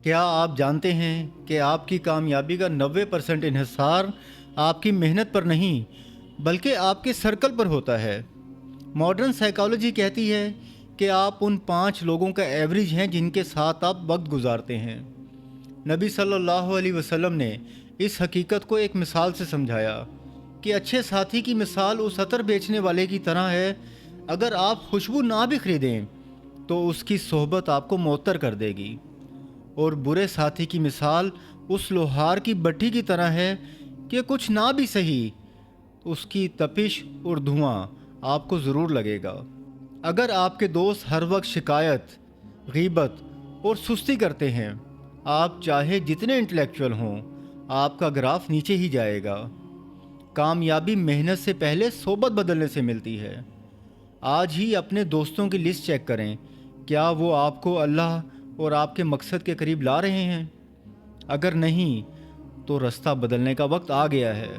کیا آپ جانتے ہیں کہ آپ کی کامیابی کا 90% انحصار آپ کی محنت پر نہیں بلکہ آپ کے سرکل پر ہوتا ہے؟ ماڈرن سائیکالوجی کہتی ہے کہ آپ ان 5 لوگوں کا ایوریج ہیں جن کے ساتھ آپ وقت گزارتے ہیں۔ نبی صلی اللہ علیہ وسلم نے اس حقیقت کو ایک مثال سے سمجھایا کہ اچھے ساتھی کی مثال اس عطر بیچنے والے کی طرح ہے۔ اگر آپ خوشبو نہ بھی خریدیں تو اس کی صحبت آپ کو معطر کر دے گی، اور برے ساتھی کی مثال اس لوہار کی بٹھی کی طرح ہے کہ کچھ نہ بھی صحیح، اس کی تپش اور دھواں آپ کو ضرور لگے گا۔ اگر آپ کے دوست ہر وقت شکایت، غیبت اور سستی کرتے ہیں، آپ چاہے جتنے انٹلیکچوئل ہوں، آپ کا گراف نیچے ہی جائے گا۔ کامیابی محنت سے پہلے صحبت بدلنے سے ملتی ہے۔ آج ہی اپنے دوستوں کی لسٹ چیک کریں، کیا وہ آپ کو اللہ اور آپ کے مقصد کے قریب لا رہے ہیں؟ اگر نہیں تو رستہ بدلنے کا وقت آ گیا ہے۔